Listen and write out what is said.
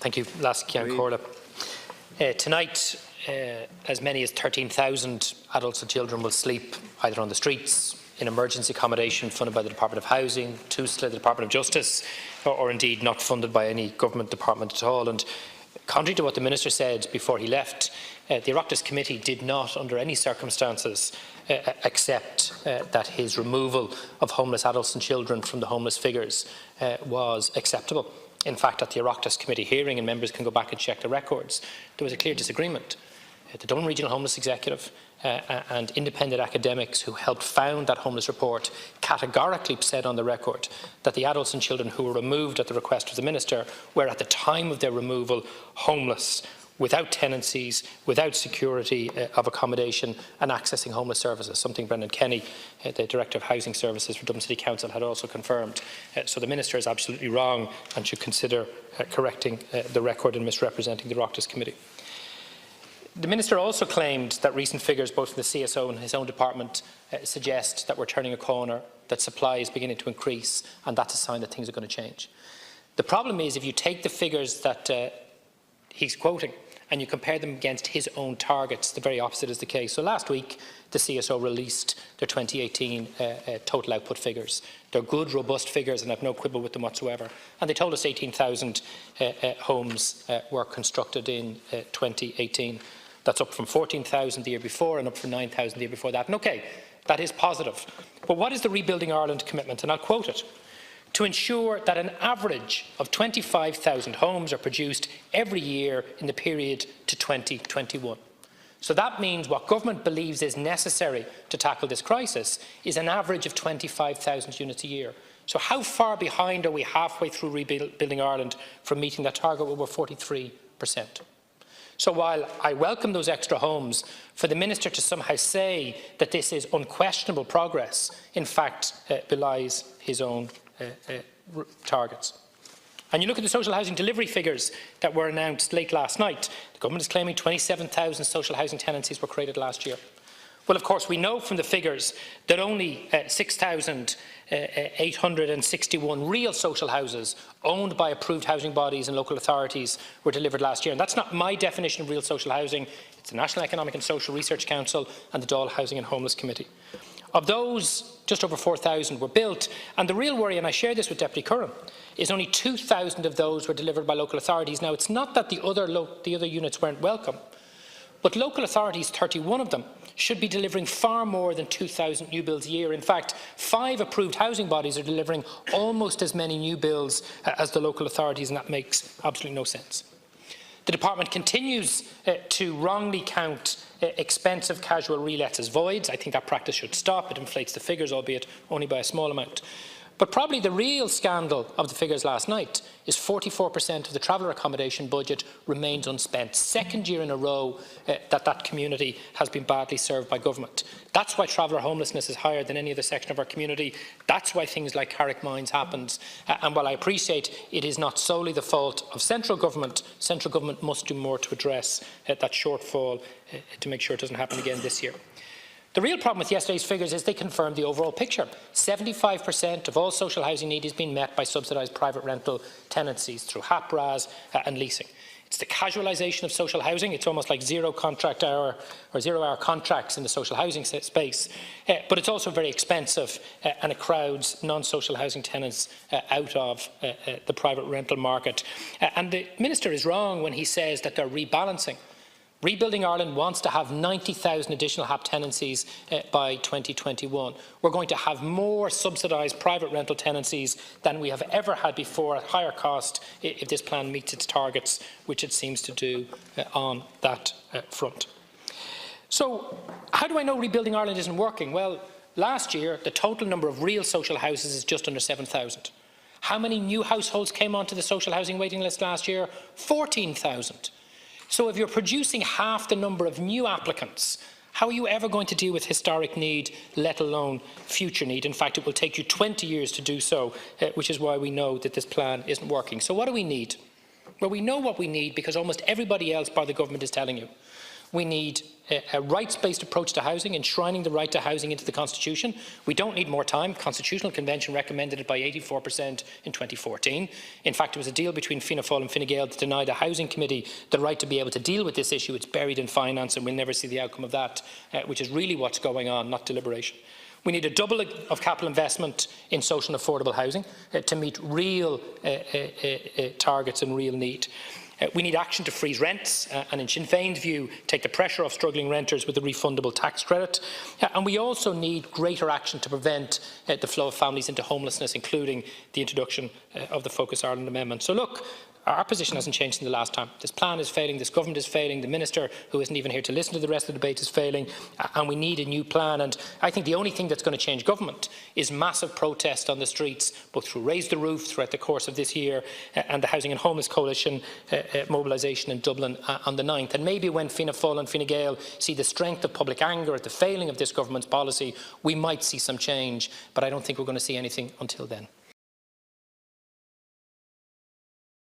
Thank you, Las Ciancórla. Tonight, as many as 13,000 adults and children will sleep either on the streets, in emergency accommodation funded by the Department of Housing, TUSLA, the Department of Justice, or indeed not funded by any government department at all. And contrary to what the Minister said before he left, the Oireachtas Committee did not, under any circumstances, accept that his removal of homeless adults and children from the homeless figures was acceptable. In fact, at the Oireachtas Committee hearing, and members can go back and check the records, there was a clear disagreement. The Dublin Regional Homeless Executive and independent academics who helped found that homeless report categorically said on the record that the adults and children who were removed at the request of the Minister were at the time of their removal homeless, without tenancies, without security of accommodation and accessing homeless services, something Brendan Kenny, the Director of Housing Services for Dublin City Council, had also confirmed. So the Minister is absolutely wrong and should consider correcting the record and misrepresenting the Oireachtas Committee. The Minister also claimed that recent figures, both from the CSO and his own department, suggest that we're turning a corner, that supply is beginning to increase, and that's a sign that things are going to change. The problem is, if you take the figures that he's quoting and you compare them against his own targets, the very opposite is the case. So last week, the CSO released their 2018 total output figures. They're good, robust figures, and I've no quibble with them whatsoever. And they told us 18,000 homes were constructed in 2018. That's up from 14,000 the year before and up from 9,000 the year before that. And OK, that is positive. But what is the Rebuilding Ireland commitment? And I'll quote it. To ensure that an average of 25,000 homes are produced every year in the period to 2021. So that means what government believes is necessary to tackle this crisis is an average of 25,000 units a year. So how far behind are we halfway through Rebuilding Ireland from meeting that target? Well, we're 43%. So while I welcome those extra homes, for the Minister to somehow say that this is unquestionable progress, in fact, belies his own targets. And you look at the social housing delivery figures that were announced late last night. The government is claiming 27,000 social housing tenancies were created last year. Well, of course, we know from the figures that only 6,861 real social houses owned by approved housing bodies and local authorities were delivered last year. And that's not my definition of real social housing. It's the National Economic and Social Research Council and the Dáil Housing and Homeless Committee. Of those, just over 4,000 were built, and the real worry, and I share this with Deputy Curran, is only 2,000 of those were delivered by local authorities. Now, it's not that the other units weren't welcome, but local authorities, 31 of them, should be delivering far more than 2,000 new builds a year. In fact, 5 approved housing bodies are delivering almost as many new builds as the local authorities, and that makes absolutely no sense. The Department continues to wrongly count expensive casual relets as voids. I think that practice should stop. It inflates the figures, albeit only by a small amount. But probably the real scandal of the figures last night is 44% of the traveller accommodation budget remains unspent. Second year in a row that community has been badly served by government. That's why traveller homelessness is higher than any other section of our community. That's why things like Carrick Mines happened. And while I appreciate it is not solely the fault of central government must do more to address that shortfall to make sure it doesn't happen again this year. The real problem with yesterday's figures is they confirm the overall picture. 75% of all social housing need is being met by subsidised private rental tenancies through HAP-RAS and leasing. It's the casualisation of social housing. It's almost like zero contract hour or zero-hour contracts in the social housing space. But it's also very expensive and it crowds non-social housing tenants out of the private rental market. And the Minister is wrong when he says that they're rebalancing. Rebuilding Ireland wants to have 90,000 additional HAP tenancies by 2021. We're going to have more subsidised private rental tenancies than we have ever had before at higher cost if this plan meets its targets, which it seems to do on that front. So how do I know Rebuilding Ireland isn't working? Well, last year the total number of real social houses is just under 7,000. How many new households came onto the social housing waiting list last year? 14,000. So if you're producing half the number of new applicants, how are you ever going to deal with historic need, let alone future need? In fact, it will take you 20 years to do so, which is why we know that this plan isn't working. So what do we need? Well, we know what we need because almost everybody else by the government is telling you. We need a rights-based approach to housing, enshrining the right to housing into the Constitution. We don't need more time. Constitutional Convention recommended it by 84% in 2014. In fact, it was a deal between Fianna Fáil and Fine Gael that denied a housing committee the right to be able to deal with this issue. It's buried in finance, and we'll never see the outcome of that, which is really what's going on, not deliberation. We need a doubling of capital investment in social and affordable housing to meet real targets and real need. We need action to freeze rents and, in Sinn Féin's view, take the pressure off struggling renters with a refundable tax credit. And we also need greater action to prevent the flow of families into homelessness, including the introduction of the Focus Ireland Amendment. So look, our position hasn't changed since the last time. This plan is failing, this government is failing, the Minister, who isn't even here to listen to the rest of the debate, is failing, and we need a new plan. And I think the only thing that's going to change government is massive protest on the streets, both through Raise the Roof throughout the course of this year and the Housing and Homeless Coalition mobilisation in Dublin on the 9th. And maybe when Fianna Fáil and Fine Gael see the strength of public anger at the failing of this government's policy, we might see some change, but I don't think we're going to see anything until then.